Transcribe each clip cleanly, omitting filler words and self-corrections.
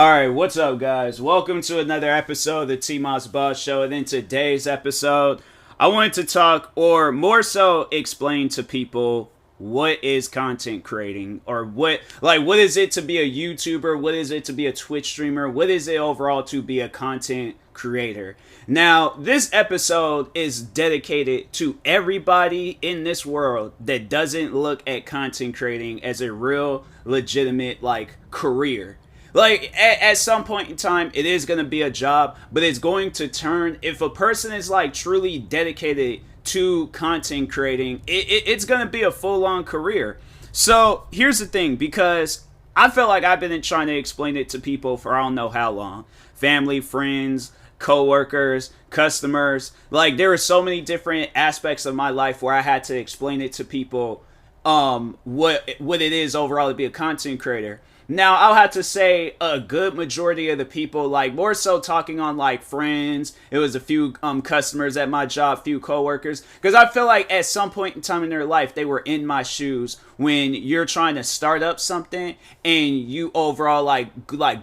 Alright, what's up, guys? Welcome to another episode of the TMossBoss Show. And in today's episode, I wanted to talk, or more so, explain to people what is content creating, or what is it to be a YouTuber? What is it to be a Twitch streamer? What is it overall to be a content creator? Now, this episode is dedicated to everybody in this world that doesn't look at content creating as a real, legitimate, career. At some point in time, it is going to be a job, but it's going to turn, if a person is truly dedicated to content creating, it's going to be a full-on career. So here's the thing, because I feel like I've been trying to explain it to people for I don't know how long. Family, friends, co-workers, customers. There are so many different aspects of my life where I had to explain it to people what it is overall to be a content creator. Now, I'll have to say a good majority of the people, more so talking on, friends. It was a few customers at my job, few coworkers. Because I feel like at some point in time in their life, they were in my shoes when you're trying to start up something and you overall,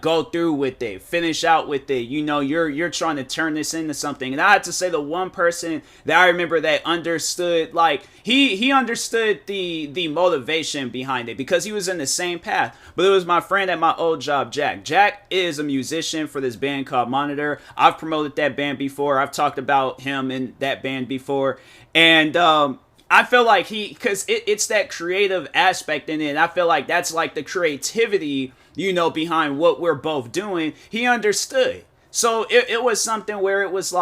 go through with it, finish out with it. You know, you're trying to turn this into something. And I have to say the one person that I remember that understood, he understood the motivation behind it because he was in the same path. But it was my friend at my old job, Jack. Jack is a musician for this band called Monitor. I've promoted that band before. I've talked about him in that band before. And I feel like because it's that creative aspect in it. And I feel like that's the creativity, behind what we're both doing. He understood. So it was something where it was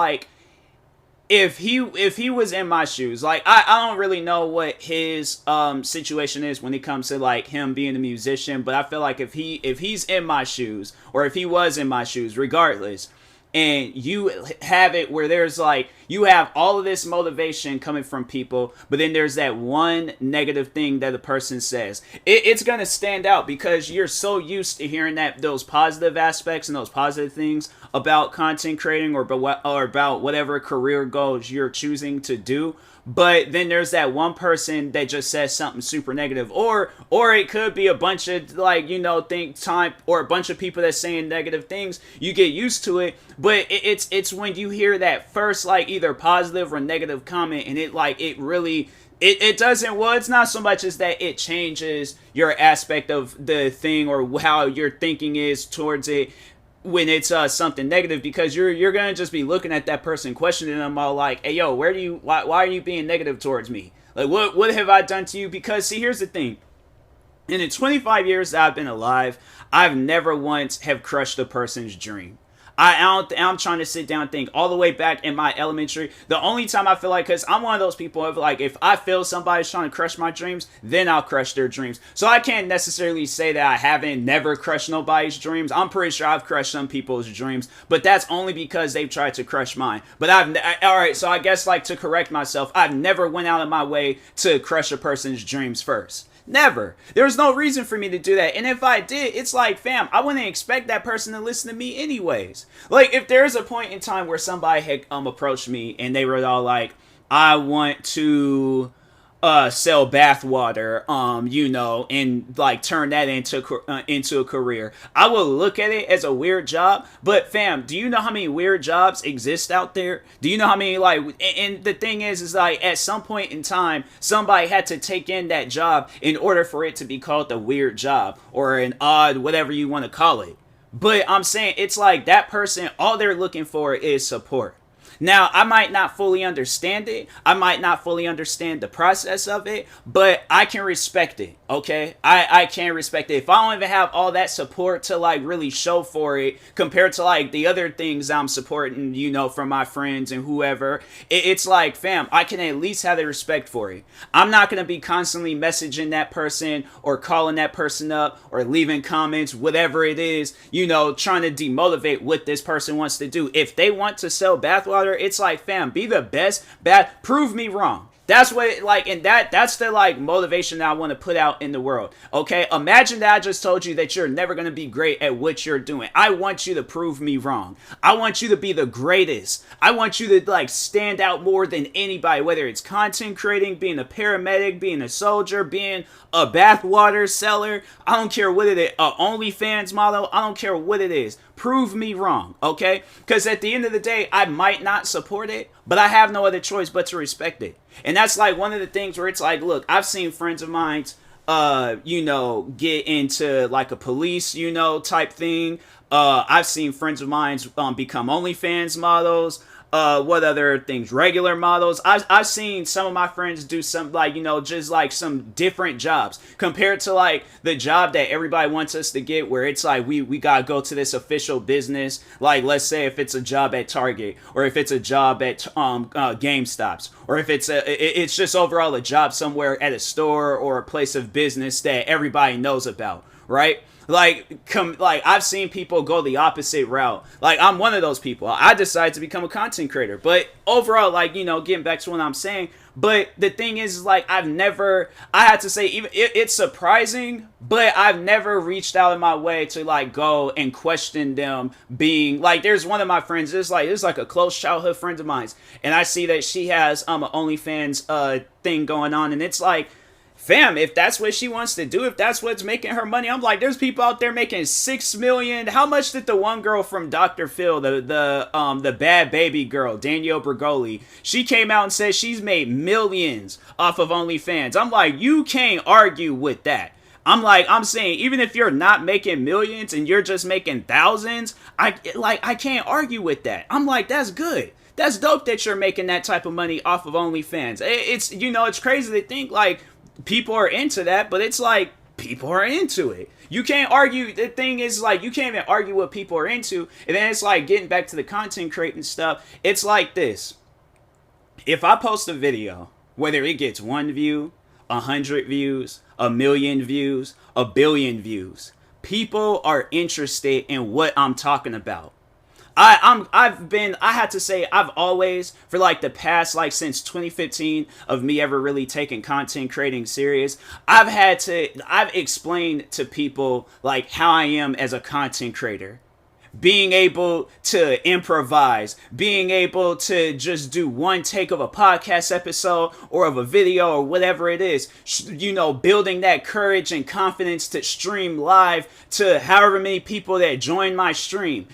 if he was in my shoes, I don't really know what his situation is when it comes to him being a musician, but I feel like if he's in my shoes, or if he was in my shoes, regardless, and you have it where there's you have all of this motivation coming from people, but then there's that one negative thing that a person says, it's gonna stand out because you're so used to hearing those positive aspects and those positive things about content creating or about whatever career goals you're choosing to do. But then there's that one person that just says something super negative, or it could be a bunch of or a bunch of people that's saying negative things. You get used to it, but it's when you hear that first either positive or negative comment, and it really doesn't, well, it's not so much as that it changes your aspect of the thing or how your thinking is towards it when it's something negative, because you're gonna just be looking at that person, questioning them all hey, yo, why are you being negative towards me? What have I done to you? Because see, here's the thing. In the 25 years that I've been alive, I've never once have crushed a person's dream. I'm trying to sit down and think all the way back in my elementary. The only time I feel because I'm one of those people of if I feel somebody's trying to crush my dreams, then I'll crush their dreams. So I can't necessarily say that I haven't never crushed nobody's dreams. I'm pretty sure I've crushed some people's dreams, but that's only because they've tried to crush mine. But alright, so I guess to correct myself, I've never went out of my way to crush a person's dreams first. Never. There's no reason for me to do that. And if I did, it's fam, I wouldn't expect that person to listen to me anyways. If there's a point in time where somebody had approached me and they were all I want to sell bathwater, and turn that into a career, I will look at it as a weird job. But fam, do you know how many weird jobs exist out there? Do you know how many and the thing is at some point in time, somebody had to take in that job in order for it to be called a weird job or an odd, whatever you want to call it. But I'm saying it's that person, all they're looking for is support. Now, I might not fully understand it. I might not fully understand the process of it, but I can respect it, okay? I can respect it. If I don't even have all that support to, really show for it compared to, the other things I'm supporting, from my friends and whoever, it's fam, I can at least have the respect for it. I'm not going to be constantly messaging that person or calling that person up or leaving comments, whatever it is, trying to demotivate what this person wants to do. If they want to sell bathwater, it's fam, be the best, prove me wrong. That's what, like, and that's the, like, motivation that I want to put out in the world. Okay, imagine that I just told you that you're never going to be great at what you're doing. I want you to prove me wrong. I want you to be the greatest. I want you to, like, stand out more than anybody, whether it's content creating, being a paramedic, being a soldier, being a bathwater seller. I don't care what it is. A OnlyFans model. I don't care what it is. Prove me wrong, okay? Because at the end of the day, I might not support it, but I have no other choice but to respect it. And that's like one of the things where it's like, look, I've seen friends of mine, get into like a police, type thing. I've seen friends of mine become OnlyFans models. What other things? Regular models. I've seen some of my friends do some, like, just like some different jobs compared to like the job that everybody wants us to get, where it's like we gotta go to this official business. Like, let's say if it's a job at Target, or if it's a job at GameStops, or if it's just overall a job somewhere at a store or a place of business that everybody knows about, right? Like I've seen people go the opposite route. Like, I'm one of those people. I decided to become a content creator. But overall, like, getting back to what I'm saying. But the thing is, like, I had to say, even it's surprising, but I've never reached out in my way to, like, go and question them being, like, there's one of my friends, it's like a close childhood friend of mine. And I see that she has an OnlyFans thing going on. And it's like, fam, if that's what she wants to do, if that's what's making her money, I'm like, there's people out there making $6 million. How much did the one girl from Dr. Phil, the bad baby girl, Danielle Bregoli, she came out and said she's made millions off of OnlyFans. I'm like, you can't argue with that. I'm saying, even if you're not making millions and you're just making thousands, I can't argue with that. I'm like, that's good. That's dope that you're making that type of money off of OnlyFans. It's, it's crazy to think, like, people are into that, but it's like, people are into it. You can't argue. The thing is, like, you can't even argue what people are into. And then it's like, getting back to the content creating stuff, it's like this. If I post a video, whether it gets 1 view, 100 views, 1,000,000 views, 1,000,000,000 views, people are interested in what I'm talking about. I had to say, I've always, for like the past, like since 2015 of me ever really taking content creating serious, I've explained to people like how I am as a content creator. Being able to improvise, being able to just do one take of a podcast episode or of a video or whatever it is, building that courage and confidence to stream live to however many people that join my stream,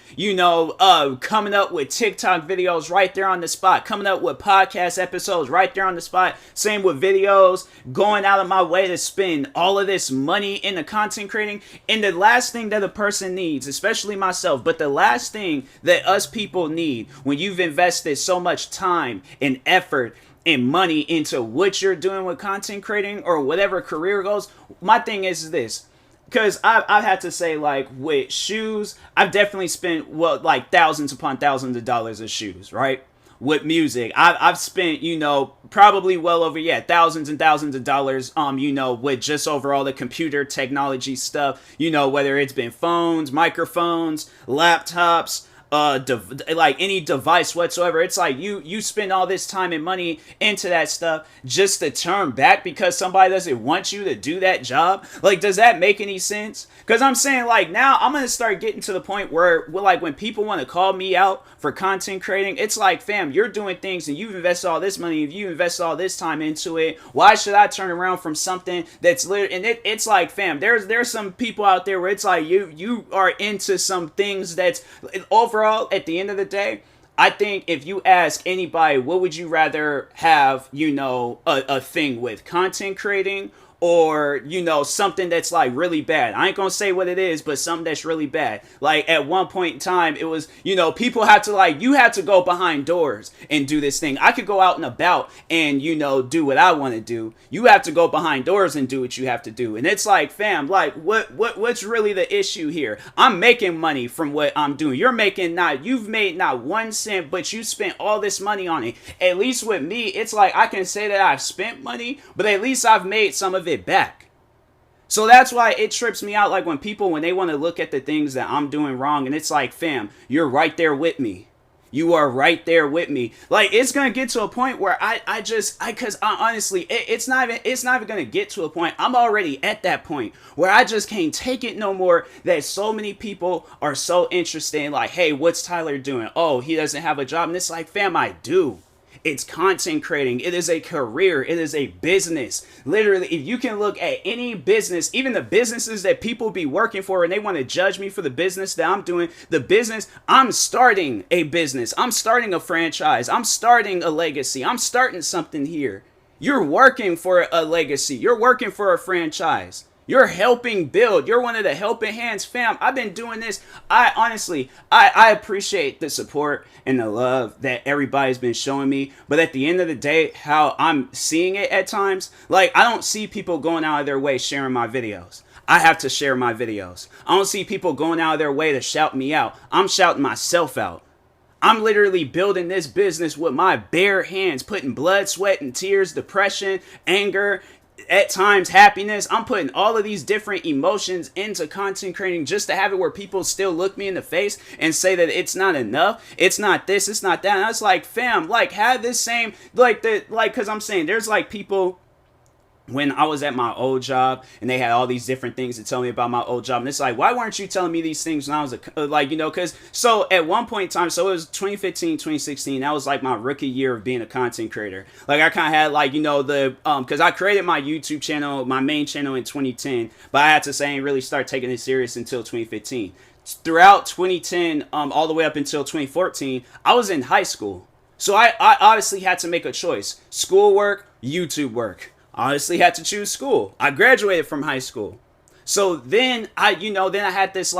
coming up with TikTok videos right there on the spot, coming up with podcast episodes right there on the spot, same with videos, going out of my way to spend all of this money into content creating. And the last thing that a person needs, especially myself, but the last thing that us people need when you've invested so much time and effort and money into what you're doing with content creating or whatever career goes, my thing is this. Because I've had to say, like, with shoes, I've definitely spent, like thousands upon thousands of dollars of shoes, right? With music, I've spent, probably well over, thousands and thousands of dollars, with just overall the computer technology stuff, whether it's been phones, microphones, laptops, like any device whatsoever. It's like you spend all this time and money into that stuff just to turn back because somebody doesn't want you to do that job. Like, does that make any sense? Because I'm saying, like, now I'm gonna start getting to the point where like when people want to call me out for content creating, it's like, fam, you're doing things and you've invested all this money, if you invest all this time into it, why should I turn around from something that's and it's like, fam, there's some people out there where it's like you are into some things that's overall, at the end of the day, I think if you ask anybody, what would you rather have, a thing with content creating or, something that's like really bad? I ain't gonna say what it is, but something that's really bad. Like, at one point in time, it was, people had to, like, you had to go behind doors and do this thing. I could go out and about and, do what I want to do. You have to go behind doors and do what you have to do. And it's like, fam, like, what's really the issue here? I'm making money from what I'm doing. You've made not 1 cent, but you spent all this money on it. At least with me, it's like, I can say that I've spent money, but at least I've made some of it back. So that's why it trips me out, like when they want to look at the things that I'm doing wrong, and it's like, fam, you're right there with me. You are right there with me. Like, it's gonna get to a point where cause honestly, it's not even gonna get to a point. I'm already at that point where I just can't take it no more that so many people are so interested in, like, hey, what's Tyler doing? Oh, he doesn't have a job. And it's like, fam, I do. It's content creating. It is a career. It is a business. Literally, if you can look at any business, even the businesses that people be working for and they want to judge me for the business that I'm doing, I'm starting a business. I'm starting a franchise. I'm starting a legacy. I'm starting something here. You're working for a legacy. You're working for a franchise. You're helping build. You're one of the helping hands, fam. I've been doing this. I appreciate the support and the love that everybody's been showing me. But at the end of the day, how I'm seeing it at times, like, I don't see people going out of their way sharing my videos. I have to share my videos. I don't see people going out of their way to shout me out. I'm shouting myself out. I'm literally building this business with my bare hands, putting blood, sweat, and tears, depression, anger, at times happiness. I'm putting all of these different emotions into content creating just to have it where people still look me in the face and say that it's not enough, it's not this, it's not that. And I was like, fam, like, have this same, because I'm saying there's like people when I was at my old job and they had all these different things to tell me about my old job. And it's like, why weren't you telling me these things when I was because so at one point in time, so it was 2015, 2016. That was like my rookie year of being a content creator. Like, I kind of had like, because I created my YouTube channel, my main channel in 2010, but I had to say I didn't really start taking it serious until 2015. Throughout 2010, all the way up until 2014, I was in high school. So I obviously had to make a choice. Schoolwork, YouTube work. I honestly had to choose school. I graduated from high school. So then I had this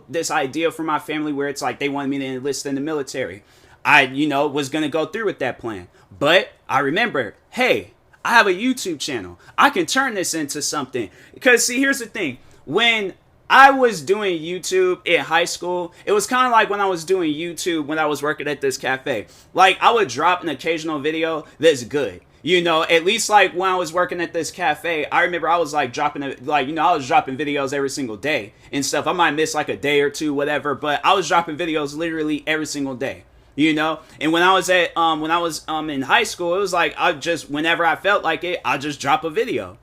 this idea for my family where it's like they wanted me to enlist in the military. I, was going to go through with that plan. But I remembered, hey, I have a YouTube channel. I can turn this into something. Because see, here's the thing. When I was doing YouTube in high school, it was kind of like when I was doing YouTube when I was working at this cafe. Like, I would drop an occasional video that's good. At least like when I was working at this cafe, I remember I was like dropping I was dropping videos every single day and stuff. I might miss like a day or two, whatever, but I was dropping videos literally every single day. And when I was in high school, it was like whenever I felt like it, I'll just drop a video.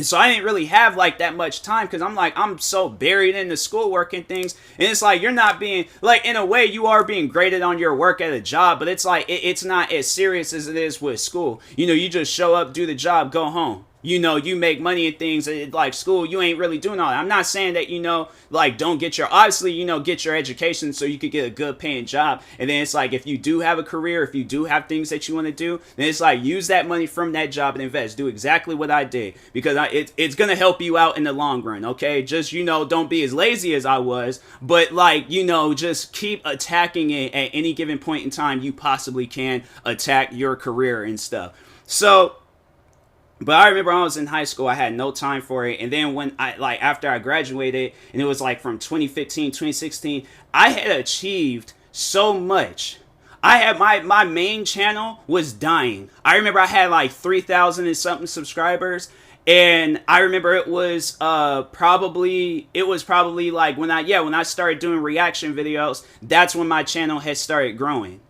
So I didn't really have like that much time because I'm so buried in the schoolwork and things. And it's like, you're not being, like, in a way you are being graded on your work at a job, but it's like, it's not as serious as it is with school. You just show up, do the job, go home. You make money and things. Like, school, you ain't really doing all that. I'm not saying that, don't get get your education so you could get a good paying job. And then it's like, if you do have a career, if you do have things that you want to do, then it's like, use that money from that job and invest. Do exactly what I did, because it's going to help you out in the long run. Okay. Just, don't be as lazy as I was, but just keep attacking it at any given point in time you possibly can attack your career and stuff. But I remember when I was in high school, I had no time for it. And then when after I graduated, and it was like from 2015, 2016, I had achieved so much. I had my main channel was dying. I remember I had like 3,000 and something subscribers. And I remember it was probably like when I started doing reaction videos, that's when my channel had started growing.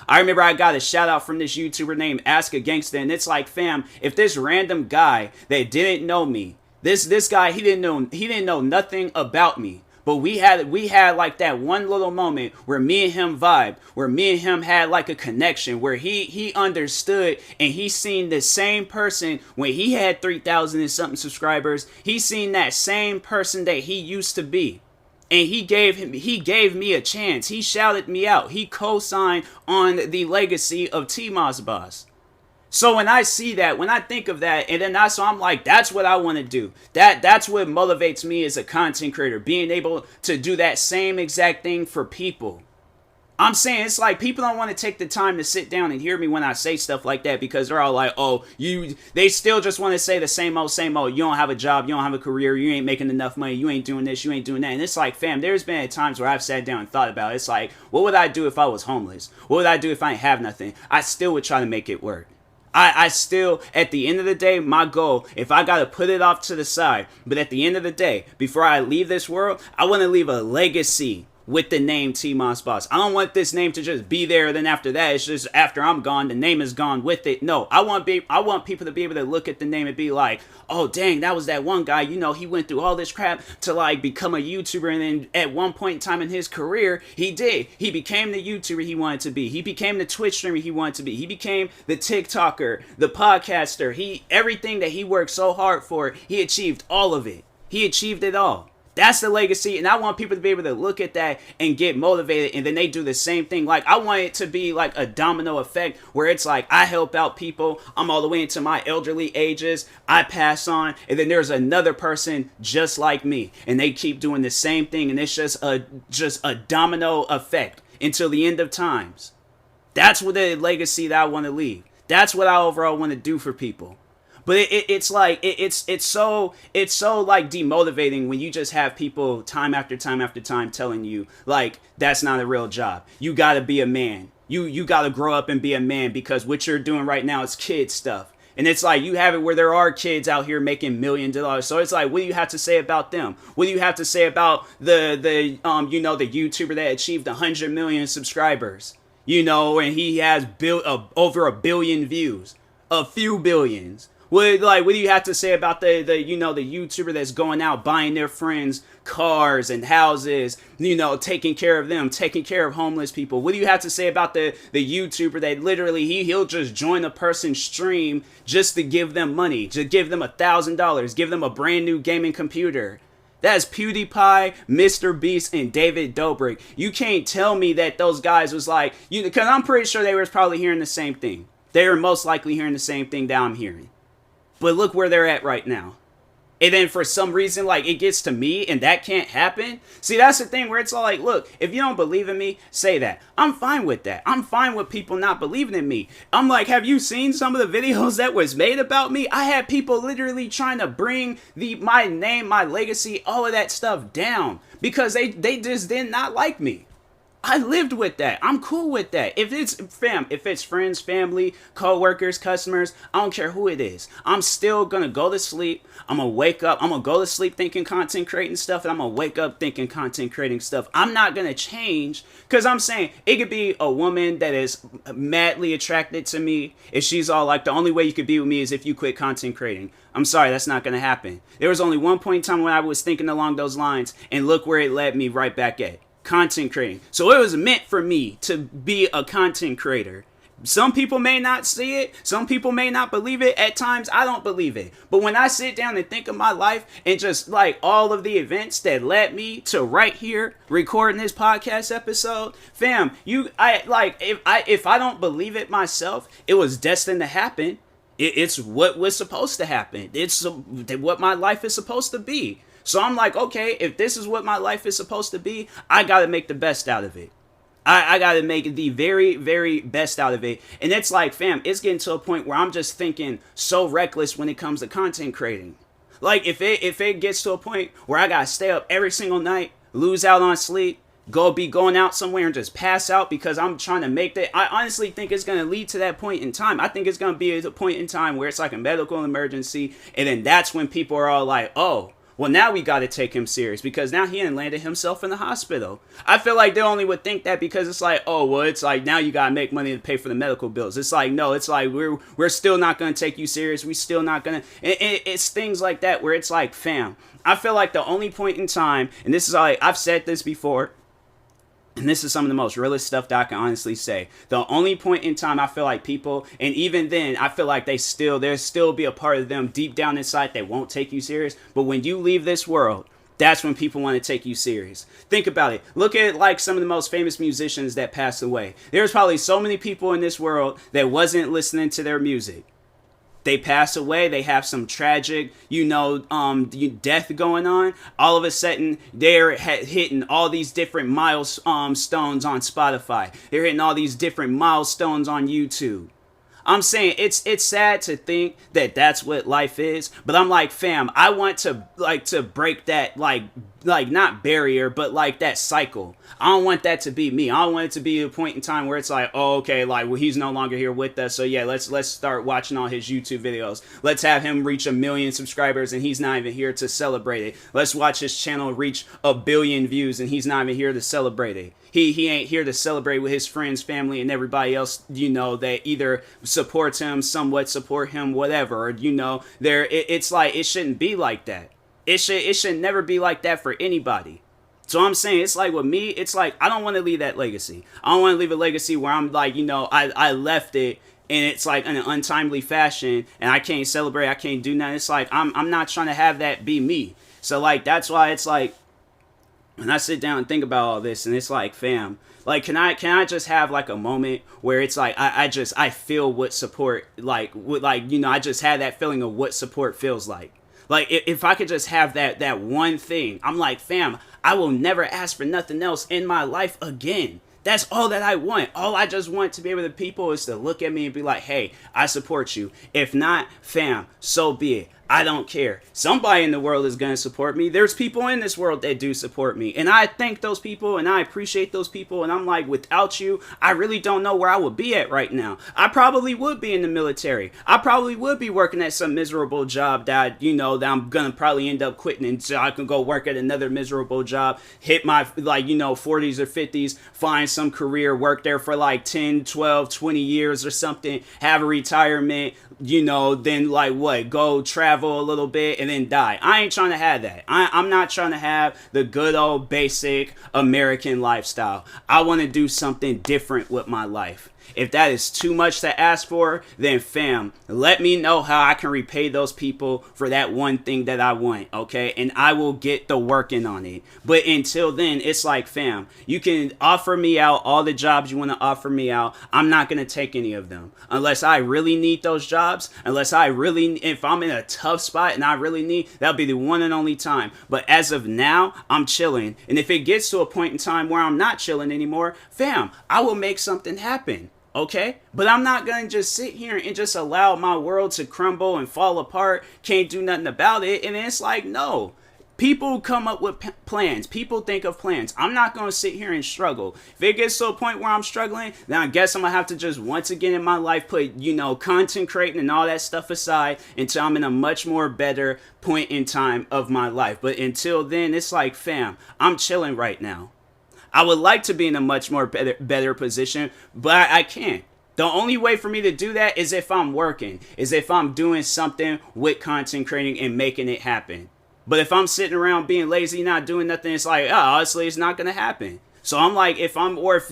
I remember I got a shout out from this YouTuber named Ask a Gangsta, and it's like, fam, if this random guy that didn't know me, this guy, he didn't know nothing about me, but we had like that one little moment where me and him vibed, where me and him had like a connection, where he understood and he seen the same person when he had 3,000 and something subscribers. He seen that same person that he used to be. And he gave me a chance. He shouted me out. He co-signed on the legacy of TMossBoss. So when I see that, when I think of that, and then I'm like, that's what I want to do. That's what motivates me as a content creator, being able to do that same exact thing for people. I'm saying, it's like people don't want to take the time to sit down and hear me when I say stuff like that, because they're all like, oh, they still just want to say the same old, same old. You don't have a job, you don't have a career, you ain't making enough money, you ain't doing this, you ain't doing that. And it's like, fam, there's been times where I've sat down and thought about it. It's like, what would I do if I was homeless? What would I do if I didn't have nothing? I still would try to make it work. I still, at the end of the day, my goal, if I got to put it off to the side, but at the end of the day, before I leave this world, I want to leave a legacy with the name TMossBoss. I don't want this name to just be there, then after that, it's just after I'm gone, the name is gone with it. No, I want people to be able to look at the name and be like, oh dang, that was that one guy, you know, he went through all this crap to like become a YouTuber, and then at one point in time in his career, he became the YouTuber he wanted to be. He became the Twitch streamer he wanted to be. He became the TikToker, the podcaster. Everything that he worked so hard for, he achieved all of it. He achieved it all. That's the legacy, and I want people to be able to look at that and get motivated, and then they do the same thing. Like, I want it to be like a domino effect where it's like, I help out people, I'm all the way into my elderly ages, I pass on, and then there's another person just like me, and they keep doing the same thing, and it's just a domino effect until the end of times. That's what the legacy that I want to leave. That's what I overall want to do for people. But it's so like demotivating when you just have people time after time after time telling you like that's not a real job. You gotta be a man. You gotta grow up and be a man, because what you're doing right now is kid stuff. And it's like you have it where there are kids out here making millions of dollars. So it's like, what do you have to say about them? What do you have to say about the YouTuber that achieved 100 million subscribers? You know, and he has built over 1 billion views, a few billions. What do you have to say about the YouTuber that's going out buying their friends cars and houses, you know, taking care of them, taking care of homeless people? What do you have to say about the YouTuber that literally he'll just join a person's stream just to give them money, to give them $1,000, give them a brand new gaming computer? That's PewDiePie, Mr. Beast, and David Dobrik. You can't tell me that those guys was like, because I'm pretty sure they were probably hearing the same thing. They were most likely hearing the same thing that I'm hearing. But look where they're at right now. And then for some reason, like, it gets to me and that can't happen. See, that's the thing where it's all like, look, if you don't believe in me, say that. I'm fine with that. I'm fine with people not believing in me. I'm like, have you seen some of the videos that was made about me? I had people literally trying to bring my name, my legacy, all of that stuff down because they just did not like me. I lived with that. I'm cool with that. If it's friends, family, co-workers, customers, I don't care who it is. I'm still gonna go to sleep. I'm gonna wake up. I'm gonna go to sleep thinking content creating stuff, and I'm gonna wake up thinking content creating stuff. I'm not gonna change, because I'm saying it could be a woman that is madly attracted to me. If she's all like, the only way you could be with me is if you quit content creating. I'm sorry, that's not gonna happen. There was only one point in time when I was thinking along those lines, and look where it led me right back at. Content creating. So it was meant for me to be a content creator. Some people may not see it. Some people may not believe it. At times, I don't believe it. But when I sit down and think of my life and just like all of the events that led me to right here recording this podcast episode, fam, if I don't believe it myself, it was destined to happen. It's what was supposed to happen. It's what my life is supposed to be. So I'm like, okay, if this is what my life is supposed to be, I got to make the best out of it. I got to make the very, very best out of it. And it's like, fam, it's getting to a point where I'm just thinking so reckless when it comes to content creating. Like, if it gets to a point where I got to stay up every single night, lose out on sleep, going out somewhere and just pass out because I'm trying to make that, I honestly think it's going to lead to that point in time. I think it's going to be a point in time where it's like a medical emergency. And then that's when people are all like, oh, well, now we got to take him serious because now he landed himself in the hospital. I feel like they only would think that because it's like, oh, well, it's like now you got to make money to pay for the medical bills. It's like, no, it's like we're still not going to take you serious. We still not going to. It's things like that where it's like, fam, I feel like the only point in time, and this is like, I've said this before, and this is some of the most realist stuff that I can honestly say. The only point in time I feel like people, and even then, I feel like there'll still be a part of them deep down inside that won't take you serious. But when you leave this world, that's when people want to take you serious. Think about it. Look at like some of the most famous musicians that passed away. There's probably so many people in this world that wasn't listening to their music. They pass away, they have some tragic, death going on. All of a sudden, they're hitting all these different milestones on Spotify. They're hitting all these different milestones on YouTube. I'm saying it's sad to think that that's what life is, but I'm like, fam, I want to break that like, not barrier, but like that cycle. I don't want that to be me. I don't want it to be a point in time where it's like, oh, okay, like, well, he's no longer here with us, so yeah, let's start watching all his YouTube videos. Let's have him reach 1 million subscribers and he's not even here to celebrate it. Let's watch his channel reach 1 billion views and he's not even here to celebrate it. He ain't here to celebrate with his friends, family, and everybody else, you know, that either supports him, somewhat support him, whatever. Or, you know, it's like, it shouldn't be like that. It should never be like that for anybody. So I'm saying, it's like with me, it's like, I don't want to leave that legacy. I don't want to leave a legacy where I'm like, you know, I left it and it's like in an untimely fashion and I can't celebrate, I can't do nothing. It's like, I'm not trying to have that be me. So like, that's why it's like, when I sit down and think about all this, and it's like, fam, like, can I just have like a moment where it's like, I feel what support, like, you know, I just had that feeling of what support feels like. Like, if I could just have that one thing, I'm like, fam, I will never ask for nothing else in my life again. That's all that I want. All I just want to be able to people is to look at me and be like, hey, I support you. If not, fam, so be it. I don't care. Somebody in the world is going to support me. There's people in this world that do support me. And I thank those people and I appreciate those people. And I'm like, without you, I really don't know where I would be at right now. I probably would be in the military. I probably would be working at some miserable job that, you know, that I'm going to probably end up quitting and so I can go work at another miserable job, hit my, like, you know, 40s or 50s, find some career, work there for like 10, 12, 20 years or something, have a retirement, you know, then like what, go travel a little bit and then die. I ain't trying to have that. I'm not trying to have the good old basic American lifestyle. I want to do something different with my life. If that is too much to ask for, then fam, let me know how I can repay those people for that one thing that I want, okay? And I will get the working on it. But until then, it's like, fam, you can offer me out all the jobs you want to offer me out. I'm not going to take any of them. Unless I really need those jobs, if I'm in a tough spot and I really need, that'll be the one and only time. But as of now, I'm chilling. And if it gets to a point in time where I'm not chilling anymore, fam, I will make something happen. Okay, but I'm not going to just sit here and just allow my world to crumble and fall apart, can't do nothing about it. And it's like, no, people come up with plans. People think of plans. I'm not going to sit here and struggle. If it gets to a point where I'm struggling, then I guess I'm going to have to just once again in my life put, you know, content creating and all that stuff aside until I'm in a much more better point in time of my life. But until then, it's like, fam, I'm chilling right now. I would like to be in a much more better position, but I can't. The only way for me to do that is if I'm working, is if I'm doing something with content creating and making it happen. But if I'm sitting around being lazy, not doing nothing, it's like, honestly, it's not going to happen. So I'm like, if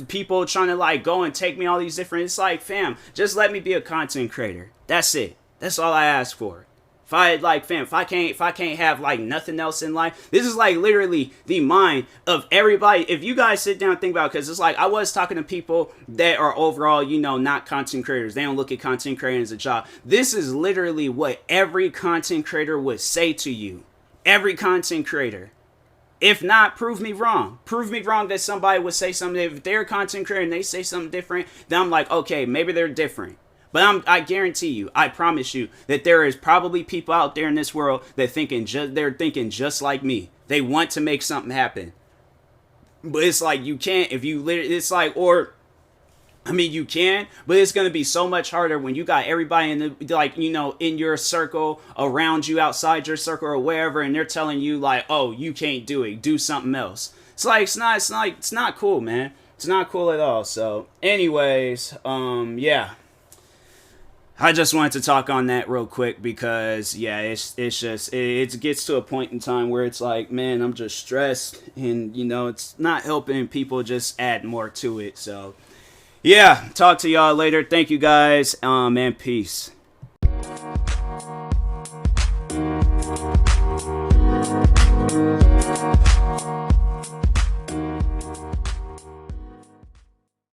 people trying to like go and take me all these different, it's like, fam, just let me be a content creator. That's it. That's all I ask for. If I can't have like nothing else in life, this is like literally the mind of everybody. If you guys sit down and think about it, because it's like, I was talking to people that are overall, you know, not content creators. They don't look at content creating as a job. This is literally what every content creator would say to you. Every content creator. If not, prove me wrong. Prove me wrong that somebody would say something. If they're a content creator and they say something different, then I'm like, okay, maybe they're different. But I guarantee you, I promise you, that there is probably people out there in this world that they're thinking just like me. They want to make something happen. But it's like, you can't if you literally, it's like, you can, but it's going to be so much harder when you got everybody in the, like, you know, in your circle, around you, outside your circle or wherever, and they're telling you like, oh, you can't do it, do something else. It's like, it's not cool, man. It's not cool at all. So anyways, yeah. I just wanted to talk on that real quick because, yeah, it gets to a point in time where it's like, man, I'm just stressed and, you know, it's not helping people, just add more to it. So, yeah, talk to y'all later. Thank you guys, and peace.